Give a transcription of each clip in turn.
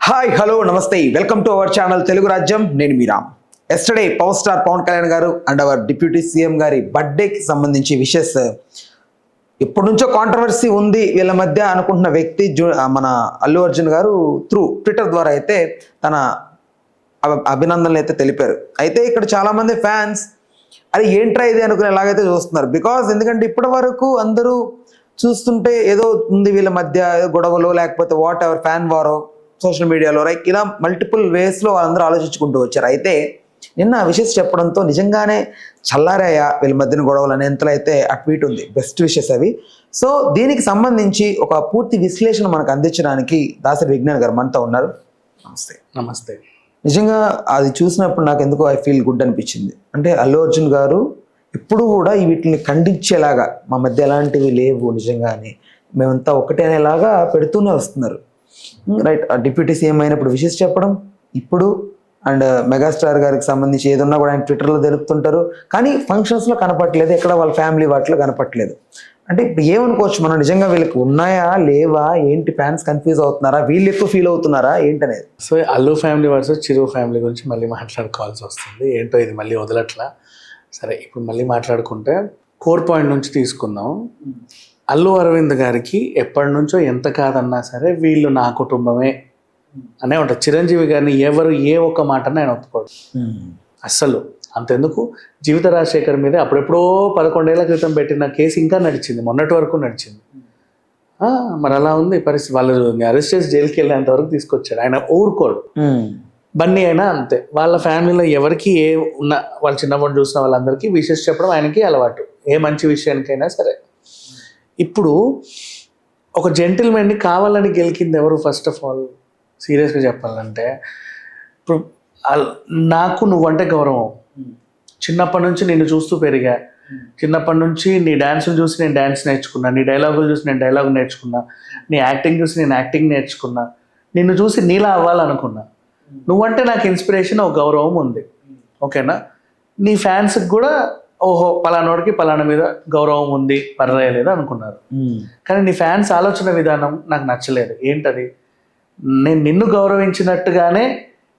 Hi hello నమస్తే welcome to our channel Telugu Rajyam. నేను మీ Ram. Yesterday power star Pavan Kalyan garu and hour deputy CM గారి బర్త్డేకి సంబంధించి విషెస్ ఎప్పటి నుంచో కాంట్రవర్సీ ఉంది వీళ్ళ మధ్య అనుకుంటున్న వ్యక్తి మన అల్లు అర్జున్ గారు త్రూ ట్విట్టర్ ద్వారా అయితే తన అభినందనలు అయితే తెలిపారు. అయితే ఇక్కడ చాలామంది ఫ్యాన్స్ అది ఏంట్రా ఇది అనుకునేలాగైతే చూస్తున్నారు. ఎందుకంటే ఇప్పటి వరకు అందరూ చూస్తుంటే ఏదో ఉంది వీళ్ళ మధ్య ఏదో గొడవలు లేకపోతే వాట్ ఎవర్ ఫ్యాన్ వారో సోషల్ మీడియాలో లైక్ ఇలా మల్టిపుల్ వేస్లో వాళ్ళందరూ ఆలోచించుకుంటూ వచ్చారు. అయితే నిన్న విషెస్ చెప్పడంతో నిజంగానే చల్లారాయా వీళ్ళ మధ్యన గొడవలు అనే ఎంతలో అయితే ఆ ట్వీట్ ఉంది. బెస్ట్ విషెస్ అవి. సో దీనికి సంబంధించి ఒక పూర్తి విశ్లేషణ మనకు అందించడానికి దాసరి విజ్ఞాన్ గారు మనతో ఉన్నారు. నమస్తే. నమస్తే. నిజంగా అది చూసినప్పుడు నాకు ఎందుకో ఐ ఫీల్ గుడ్ అనిపించింది. అంటే అల్లు అర్జున్ గారు ఇప్పుడు కూడా వీటిని ఖండించేలాగా మా మధ్య ఎలాంటివి లేవు నిజంగానే మేమంతా ఒకటే అనేలాగా పెడుతూనే వస్తున్నారు. రైట్. డిప్యూటీ సీఎం అయినప్పుడు విషెస్ చెప్పడం, ఇప్పుడు అండ్ మెగాస్టార్ గారికి సంబంధించి ఏదన్నా కూడా ఆయన ట్విట్టర్లో తెలుపుతుంటారు. కానీ ఫంక్షన్స్లో కనపట్లేదు, ఎక్కడ వాళ్ళ ఫ్యామిలీ వాటిలో కనపట్లేదు. అంటే ఇప్పుడు ఏమనుకోవచ్చు మనం, నిజంగా వీళ్ళకి ఉన్నాయా లేవా ఏంటి, ఫ్యాన్స్ కన్ఫ్యూజ్ అవుతున్నారా, వీళ్ళు ఎక్కువ ఫీల్ అవుతున్నారా ఏంటనేది. సో అల్లు ఫ్యామిలీ వర్సెస్ చిరు ఫ్యామిలీ గురించి మళ్ళీ మాట్లాడుకోవాల్సి వస్తుంది. ఏంటో ఇది మళ్ళీ వదలట్లా. సరే, ఇప్పుడు మళ్ళీ మాట్లాడుకుంటే కోర్ పాయింట్ నుంచి తీసుకుందాం. అల్లు అరవింద్ గారికి ఎప్పటి నుంచో ఎంత కాదన్నా సరే వీళ్ళు నా కుటుంబమే అనే ఉంటుంది. చిరంజీవి గారిని ఎవరు ఏ ఒక్క మాటన్నా ఆయన ఒప్పుకోడు అస్సలు. అంతెందుకు, జీవిత రాజశేఖర్ మీద అప్పుడెప్పుడో 11 ఏళ్ల క్రితం పెట్టిన కేసు ఇంకా నడిచింది, మొన్నటి వరకు నడిచింది. మరి అలా ఉంది పరిస్థితి. వాళ్ళు అరెస్ట్ చేసి జైలుకి వెళ్ళేంత వరకు తీసుకొచ్చారు. ఆయన ఊరుకోడు. బన్నీ అయినా అంతే. వాళ్ళ ఫ్యామిలీలో ఎవరికి ఏ ఉన్న వాళ్ళు చిన్నప్పుడు చూసిన వాళ్ళందరికీ విషెస్ చెప్పడం ఆయనకి అలవాటు, ఏ మంచి విషయానికైనా సరే. ఇప్పుడు ఒక జెంటిల్మెన్ని కావాలని గెలికింది ఎవరు? ఫస్ట్ ఆఫ్ ఆల్ సీరియస్గా చెప్పాలంటే, ఇప్పుడు నాకు నువ్వంటే గౌరవం. చిన్నప్పటి నుంచి నిన్ను చూస్తూ పెరిగా. చిన్నప్పటి నుంచి నీ డ్యాన్సులు చూసి నేను డ్యాన్స్ నేర్చుకున్నా, నీ డైలాగులు చూసి నేను డైలాగ్ నేర్చుకున్నా, నీ యాక్టింగ్ చూసి నేను యాక్టింగ్ నేర్చుకున్నా, నిన్ను చూసి నీలా అవ్వాలనుకున్నా. నువ్వంటే నాకు ఇన్స్పిరేషన్, ఒక గౌరవం ఉంది. ఓకేనా? నీ ఫ్యాన్స్కి కూడా ఓహో పలానోడికి పలానా మీద గౌరవం ఉంది, పర్వాలేదు అనుకున్నారు. కానీ నీ ఫ్యాన్స్ ఆలోచన విధానం నాకు నచ్చలేదు. ఏంటది? నేను నిన్ను గౌరవించినట్టుగానే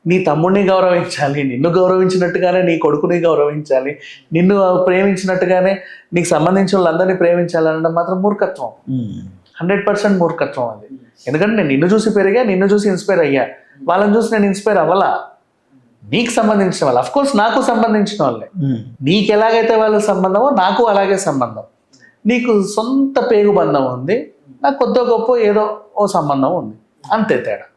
నీ తమ్ముడిని గౌరవించాలి, నిన్ను గౌరవించినట్టుగానే నీ కొడుకుని గౌరవించాలి, నిన్ను ప్రేమించినట్టుగానే నీకు సంబంధించిన వాళ్ళందరినీ ప్రేమించాలనడం మాత్రం మూర్ఖత్వం. 100% మూర్ఖత్వం అది. ఎందుకంటే నేను నిన్ను చూసి పెరిగా, నిన్ను చూసి ఇన్స్పైర్ అయ్యా. వాళ్ళని చూసి నేను ఇన్స్పైర్ అవ్వాలా? నీకు సంబంధించిన వాళ్ళు, అఫ్ కోర్స్ నాకు సంబంధించిన వాళ్ళే. నీకు ఎలాగైతే వాళ్ళ సంబంధమో నాకు అలాగే సంబంధం. నీకు సొంత పేగు బంధం ఉంది, నాకు కొద్ది గొప్ప ఏదో ఓ సంబంధం ఉంది, అంతే తేడా.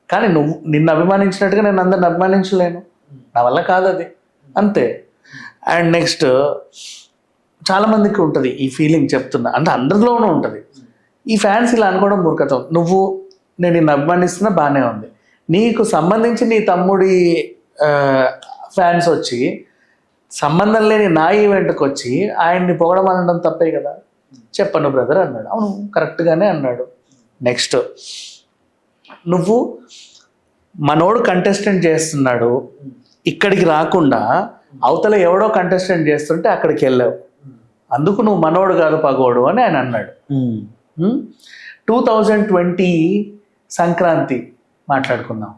కానీ నువ్వు నిన్ను అభిమానించినట్టుగా నేను అందరిని అభిమానించలేను, నా వల్ల కాదు అది, అంతే. అండ్ నెక్స్ట్ చాలామందికి ఉంటుంది ఈ ఫీలింగ్, చెప్తున్నా అంటే అందరిలోనూ ఉంటుంది. ఈ ఫ్యాన్స్ ఇలా అనుకోవడం మూర్ఖత్వం. నేను నిన్ను అభిమానిస్తున్నా బాగానే ఉంది, నీకు సంబంధించి నీ తమ్ముడి ఫ్యాన్స్ వచ్చి సంబంధం లేని నా ఈవెంట్కి వచ్చి ఆయన్ని పొగడం అనడం తప్పే కదా. చెప్పను బ్రదర్ అన్నాడు. అవును, కరెక్ట్గానే అన్నాడు. నెక్స్ట్, నువ్వు మనోడు కంటెస్టెంట్ చేస్తున్నాడు, ఇక్కడికి రాకుండా అవతల ఎవడో కంటెస్టెంట్ చేస్తుంటే అక్కడికి వెళ్ళావు, అందుకు నువ్వు మనోడు కాదు పగోడు అని ఆయన అన్నాడు. 2020 సంక్రాంతి మాట్లాడుకున్నాం.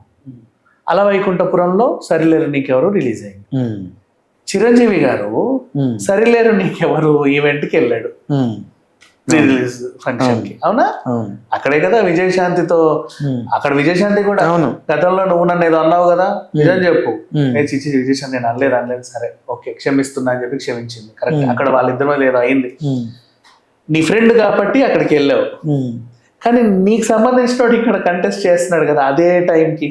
అలవైకుంఠపురంలో సరిలేరు నీకెవరు రిలీజ్ అయింది. చిరంజీవి గారు సరిలేరు నీకెవరు ఈవెంట్కి వెళ్ళాడు, రిలీజ్ ఫంక్షన్ కి. అవునా? అక్కడే కదా విజయశాంతితో. అక్కడ విజయశాంతి కూడా గతంలో నువ్వు నన్ను ఏదో అన్నావు కదా, నిజం చెప్పు. చిచ్చి విజయశాంతి నేను అనలేదు, సరే ఓకే క్షమిస్తున్నా అని చెప్పి క్షమించింది. కరెక్ట్. అక్కడ వాళ్ళిద్దరి మీద ఏదో అయింది, నీ ఫ్రెండ్ కాబట్టి అక్కడికి వెళ్ళావు. కానీ నీకు సంబంధించిన ఇక్కడ కంటెస్ట్ చేస్తున్నాడు కదా అదే టైంకి,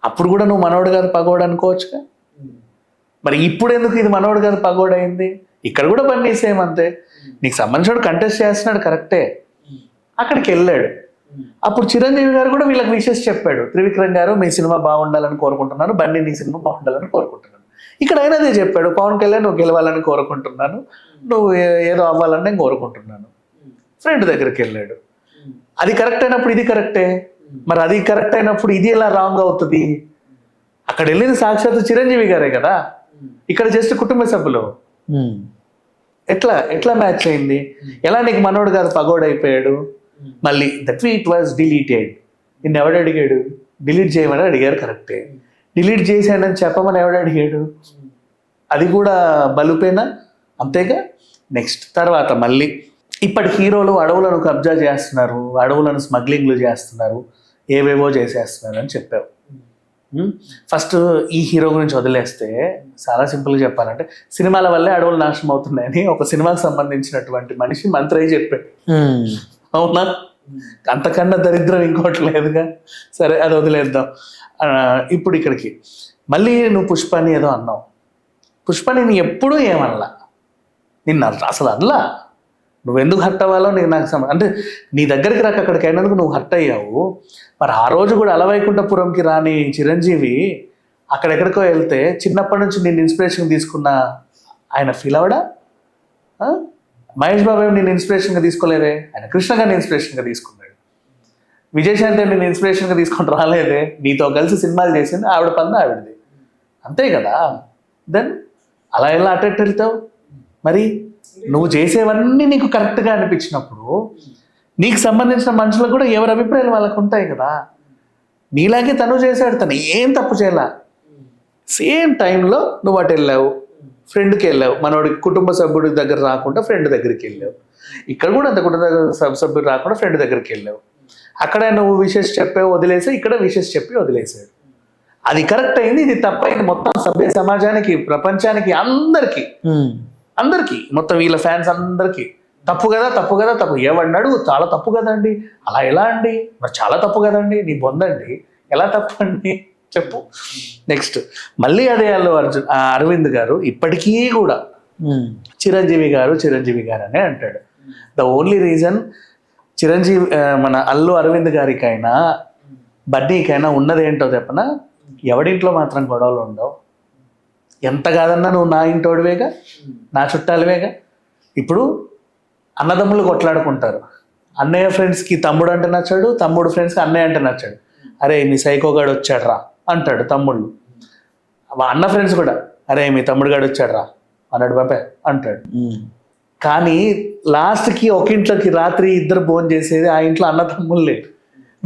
అప్పుడు కూడా నువ్వు మనోడు గారు పగోడు అనుకోవచ్చుగా. మరి ఇప్పుడు ఎందుకు ఇది మనోడు గారు పగోడు అయింది? ఇక్కడ కూడా బన్నీ సేమ్ అంతే. నీకు సంబంధించిన కంటెస్ట్ చేస్తున్నాడు కరెక్టే, అక్కడికి వెళ్ళాడు. అప్పుడు చిరంజీవి గారు కూడా వీళ్ళకి విషెస్ చెప్పాడు, త్రివిక్రమ్ గారు మీ సినిమా బాగుండాలని కోరుకుంటున్నాను, బన్నీ నీ సినిమా బాగుండాలని కోరుకుంటున్నాను. ఇక్కడ అయినా అదే చెప్పాడు, పవన్ కళ్యాణ్ నువ్వు గెలవాలని కోరుకుంటున్నాను, నువ్వు ఏదో అవ్వాలని నేను కోరుకుంటున్నాను. ఫ్రెండ్ దగ్గరికి వెళ్ళాడు. అది కరెక్ట్ అయినప్పుడు ఇది కరెక్టే, మరి అది కరెక్ట్ అయినప్పుడు ఇది ఎలా రాంగ్ అవుతుంది? అక్కడ వెళ్ళింది సాక్షాత్ చిరంజీవి గారే కదా, ఇక్కడ జస్ట్ కుటుంబ సభ్యులు. ఎట్లా మ్యాచ్ అయింది? ఎలా నీకు మనోడు కాదు పగోడు అయిపోయాడు? మళ్ళీ దట్ ఇట్ వాజ్ డిలీటెడ్. నిన్ను ఎవడు అడిగాడు? డిలీట్ చేయమని అడిగారు, కరెక్టే. డిలీట్ చేశానని చెప్పమని ఎవడు అడిగాడు? అది కూడా బలుపేనా? అంతేగా. నెక్స్ట్ తర్వాత మళ్ళీ ఇప్పటి హీరోలు అడవులను కబ్జా చేస్తున్నారు, అడవులను స్మగ్లింగ్లు చేస్తున్నారు, ఏవేవో చేసేస్తున్నారు అని చెప్పావు. ఫస్ట్ ఈ హీరో గురించి వదిలేస్తే చాలా సింపుల్గా చెప్పాలంటే సినిమాల వల్లే అడవులు నాశనం అవుతున్నాయని ఒక సినిమాకి సంబంధించినటువంటి మనిషి మంత్రి అయి చెప్పాడు. అవునా? అంతకన్నా దరిద్రం ఇంకోటి లేదుగా. సరే, అది వదిలేద్దాం. ఇప్పుడు ఇక్కడికి మళ్ళీ నువ్వు పుష్పని ఏదో అన్నావు. పుష్ప నేను ఎప్పుడూ ఏమనలా, నిన్ను అసలు అనలా. నువ్వెందుకు హర్ట్ అవ్వాలో నాకు అంటే నీ దగ్గరికి రాక అక్కడికి అయినందుకు నువ్వు హర్ట్ అయ్యావు. మరి ఆ రోజు కూడా అలవైకుంఠపురంకి రాని చిరంజీవి అక్కడెక్కడికో వెళ్తే చిన్నప్పటి నుంచి నేను ఇన్స్పిరేషన్ తీసుకున్న ఆయన ఫీల్ అవడా? మహేష్ బాబు ఏమి నేను ఇన్స్పిరేషన్గా తీసుకోలేదే, ఆయన కృష్ణ గారిని ఇన్స్పిరేషన్గా తీసుకున్నాడు. విజయశాంతి నేను ఇన్స్పిరేషన్గా తీసుకొని రాలేదే, నీతో కలిసి సినిమాలు చేసింది ఆవిడ పని ఆవిడది, అంతే కదా. దెన్ అలా ఎలా అటెక్ట్ వెళ్తావు? మరి నువ్వు చేసేవన్నీ నీకు కరెక్ట్గా అనిపించినప్పుడు నీకు సంబంధించిన మనుషులకు కూడా ఎవరి అభిప్రాయాలు వాళ్ళకు ఉంటాయి కదా. నీలాగే తను చేశాడు, తను ఏం తప్పు చేయాల. సేమ్ టైంలో నువ్వు అటు వెళ్ళావు, ఫ్రెండ్కి వెళ్ళావు, మనోడి కుటుంబ సభ్యుడి దగ్గర రాకుండా ఫ్రెండ్ దగ్గరికి వెళ్ళావు. ఇక్కడ కూడా అంత కుటుంబ సభ్యుడు రాకుండా ఫ్రెండ్ దగ్గరికి వెళ్ళావు. అక్కడ నువ్వు విషెస్ చెప్పావు, వదిలేసావు. ఇక్కడ విషెస్ చెప్పి వదిలేసాడు. అది కరెక్ట్ అయింది, ఇది తప్పైంది. మొత్తం సభ్య సమాజానికి, ప్రపంచానికి, అందరికీ మొత్తం వీళ్ళ ఫ్యాన్స్ అందరికీ తప్పు కదా, తప్పు కదా, తప్పు. ఏమన్నాడు? చాలా తప్పు కదండి. అలా ఎలా అండి? మరి చాలా తప్పు కదండి, నీ బొందండి, ఎలా తప్పు అండి చెప్పు. నెక్స్ట్ మళ్ళీ అదే అరవింద్ గారు ఇప్పటికీ కూడా చిరంజీవి గారు అనే అంటాడు. ద ఓన్లీ రీజన్ మన అల్లు అరవింద్ గారికైనా బన్నీకైనా ఉన్నది ఏంటో చెప్పనా, ఎవడింట్లో మాత్రం గొడవలు ఉండవు. ఎంత కాదన్నా నువ్వు నా ఇంటోడివేగా, నా చుట్టాలివేగా. ఇప్పుడు అన్నదమ్ములు కొట్లాడుకుంటారు, అన్నయ్య ఫ్రెండ్స్కి తమ్ముడు అంటే నచ్చాడు, తమ్ముడు ఫ్రెండ్స్కి అన్నయ్య అంటే నచ్చాడు. అరే మీ సైకోగాడు వచ్చాడు రా అంటాడు తమ్ముళ్ళు. అన్న ఫ్రెండ్స్ కూడా అరే మీ తమ్ముడు గాడు వచ్చాడు రా అన్నాడు బాబాయ్ అంటాడు. కానీ లాస్ట్కి ఒక ఇంట్లోకి రాత్రి ఇద్దరు భోజనం చేసేది ఆ ఇంట్లో అన్న తమ్ముళ్ళే.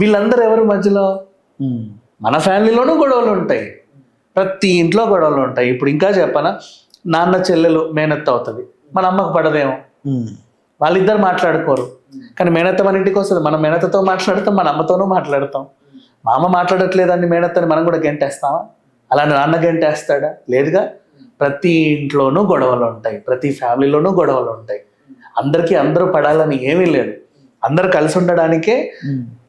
వీళ్ళందరూ ఎవరు మధ్యలో? మన ఫ్యామిలీలోనూ గొడవలు ఉంటాయి, ప్రతి ఇంట్లో గొడవలు ఉంటాయి. ఇప్పుడు ఇంకా చెప్పనా, నాన్న చెల్లెలు మేనత్త అవుతుంది, మన అమ్మకు పడదేమో, వాళ్ళిద్దరు మాట్లాడుకోరు. కానీ మేనత్త మన ఇంటికి వస్తుంది, మనం మేనత్తతో మాట్లాడతాం, మన అమ్మతోనూ మాట్లాడతాం. మా అమ్మ మాట్లాడట్లేదని మేనత్తని మనం కూడా గెంటేస్తామా? అలా నాన్న గెంటేస్తాడా? లేదుగా. ప్రతి ఇంట్లోనూ గొడవలు ఉంటాయి, ప్రతి ఫ్యామిలీలోనూ గొడవలు ఉంటాయి. అందరికీ అందరూ పడాలని ఏమీ లేదు, అందరూ కలిసి ఉండడానికే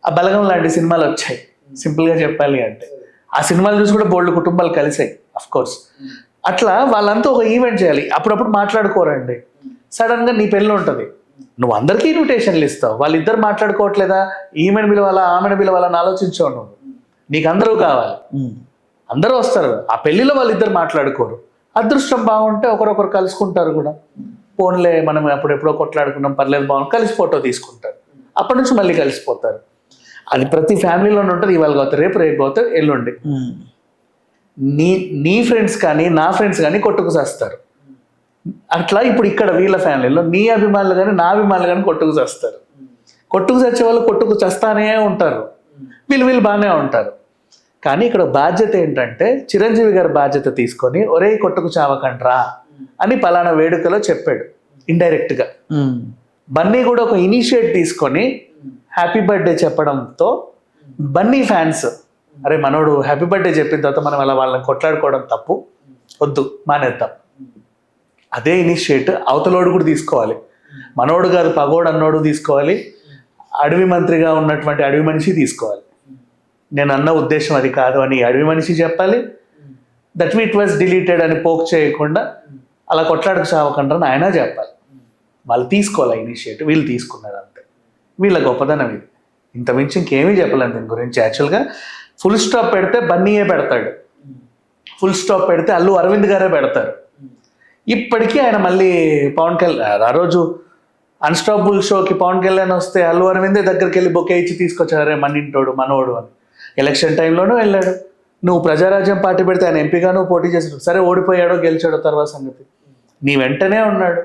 ఆ బలగం లాంటి సినిమాలు వచ్చాయి. సింపుల్గా చెప్పాలి అంటే ఆ సినిమాలు చూసి కూడా బోల్డ్ కుటుంబాలు కలిసాయి అఫ్ కోర్స్. అట్లా వాళ్ళంతా ఒక ఈవెంట్ చేయాలి, అప్పుడప్పుడు మాట్లాడుకోరండి. సడన్గా నీ పెళ్ళి ఉంటుంది, నువ్వు అందరికీ ఇన్విటేషన్లు ఇస్తావు, వాళ్ళిద్దరు మాట్లాడుకోవట్లేదా, ఈమెను పిలవాలా ఆమెను పిలవాలని ఆలోచించావు నువ్వు. నీకు అందరూ కావాలి, అందరూ వస్తారు. ఆ పెళ్లిలో వాళ్ళిద్దరు మాట్లాడుకోరు. అదృష్టం బాగుంటే ఒకరొకరు కలుసుకుంటారు కూడా. ఫోన్లే మనం అప్పుడెప్పుడో కొట్లాడుకున్నాం పర్లేదు బాగుంది, కలిసి ఫోటో తీసుకుంటారు, అప్పటి నుంచి మళ్ళీ కలిసిపోతారు. అది ప్రతి ఫ్యామిలీలోనే ఉంటుంది. ఇవాళ పోతారు, రేపు పోతారు, ఎల్లుండి. నీ ఫ్రెండ్స్ కానీ నా ఫ్రెండ్స్ కానీ కొట్టుకు చేస్తారు. అట్లా ఇప్పుడు ఇక్కడ వీళ్ళ ఫ్యామిలీలో నీ అభిమానులు కానీ నా అభిమానులు కానీ కొట్టుకు చేస్తారు. కొట్టుకు చచ్చే వాళ్ళు కొట్టుకు చేస్తానే ఉంటారు, వీళ్ళు బాగానే ఉంటారు. కానీ ఇక్కడ బాధ్యత ఏంటంటే చిరంజీవి గారి బాధ్యత తీసుకొని ఒరే కొట్టుకు చావకండ్రా అని పలానా వేడుకలో చెప్పాడు ఇండైరెక్ట్గా. బన్నీ కూడా ఒక ఇనిషియేట్ తీసుకొని హ్యాపీ బర్త్డే చెప్పడంతో బన్నీ ఫ్యాన్స్ అరే మనోడు హ్యాపీ బర్త్డే చెప్పిన తర్వాత మనం అలా వాళ్ళని కొట్లాడుకోవడం తప్పు, వద్దు మానేద్దాం. అదే ఇనిషియేట్ అవతలోడు కూడా తీసుకోవాలి. మనోడు కాదు పగోడు అన్నోడు తీసుకోవాలి, అడవి మంత్రిగా ఉన్నటువంటి అడవి మనిషి తీసుకోవాలి. నేను అన్న ఉద్దేశం అది కాదు అని అడవి మనిషి చెప్పాలి. దట్ ఇట్ వాజ్ డిలీటెడ్ అని పోక్ చేయకుండా అలా కొట్లాడకు సావకుండా ఆయన చెప్పాలి. వాళ్ళు తీసుకోవాలి ఇనిషియేటివ్, వీళ్ళు తీసుకున్నారు అంతే. వీళ్ళ గొప్పదనం ఇది, ఇంత మించి ఇంకేమీ చెప్పలేను దీని గురించి. యాక్చువల్గా ఫుల్ స్టాప్ పెడితే బన్నీయే పెడతాడు, ఫుల్ స్టాప్ పెడితే అల్లు అరవింద్ గారే పెడతారు. ఇప్పటికీ ఆయన మళ్ళీ పవన్ కళ్యాణ్ ఆ రోజు అన్స్టాపుల్ షోకి పవన్ కళ్యాణ్ వస్తే అల్లు అరవిందే దగ్గరికి వెళ్ళి బొకే ఇచ్చి తీసుకొచ్చారే మన ఇంటోడు మనోడు అని. ఎలక్షన్ టైంలోనూ వెళ్ళాడు. నువ్వు ప్రజారాజ్యం పార్టీ పెడితే ఆయన ఎంపీగాను పోటీ చేశాడు, సరే ఓడిపోయాడో గెలిచాడో తర్వాత సంగతి, నీ వెంటనే ఉన్నాడు.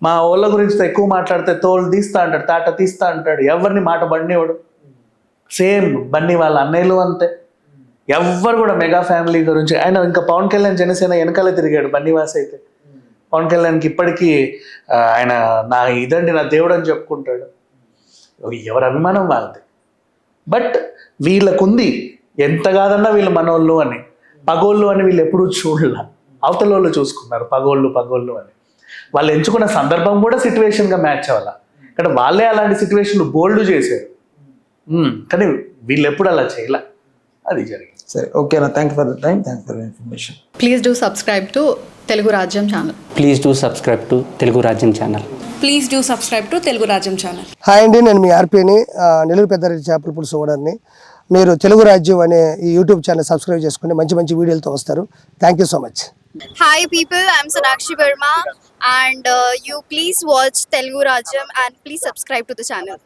మా వాళ్ళ గురించి ఎక్కువ మాట్లాడితే తోలు తీస్తా అంటాడు, తాట తీస్తా అంటాడు, ఎవరిని మాట బండివాడు. సేమ్ బన్నీ వాళ్ళ అన్నయ్యలు అంతే. ఎవ్వరు కూడా మెగా ఫ్యామిలీ గురించి ఆయన ఇంకా పవన్ కళ్యాణ్ జనసేన వెనకాల తిరిగాడు బన్నీవాస్ అయితే. పవన్ కళ్యాణ్కి ఇప్పటికీ ఆయన నా ఇదండి నా దేవుడు అని చెప్పుకుంటాడు. ఎవరి అభిమానం వాళ్ళది. బట్ వీళ్ళకుంది ఎంత కాదన్నా వీళ్ళు మనోళ్ళు అని, పగోళ్ళు అని వీళ్ళు ఎప్పుడూ చూడలే. అవతల వాళ్ళు చూసుకున్నారు పగోళ్ళు అని. వాళ్ళు ఎంచుకున్న సందర్భం కూడా సిచ్యువేషన్గా మ్యాచ్ అవ్వాల. కానీ వాళ్ళే అలాంటి సిచ్యువేషన్లు బోల్డ్ చేశారు. కానీ వీళ్ళు ఎప్పుడు అలా చేయలే. అది జరిగింది. సరే, ఓకేనా? Thank for the time, thank for information. Please do subscribe to Telugu Rajyam channel. Please do subscribe to Telugu Rajyam channel. Please do subscribe to Telugu Rajyam channel. Hi అండి, నేను మీ ఆర్పీని, నెల్లూరు పెద్దారెడ్డి చేపల పులుసు ఓనర్ని. మీరు తెలుగు రాజ్యం అనే ఈ యూట్యూబ్ ఛానల్ సబ్స్క్రైబ్ చేసుకుని మంచి వీడియోలతో వస్తారు. Thank you so much. Hi people, I'm Sonakshi Verma and you please watch Telugu Rajyam and please subscribe to the channel.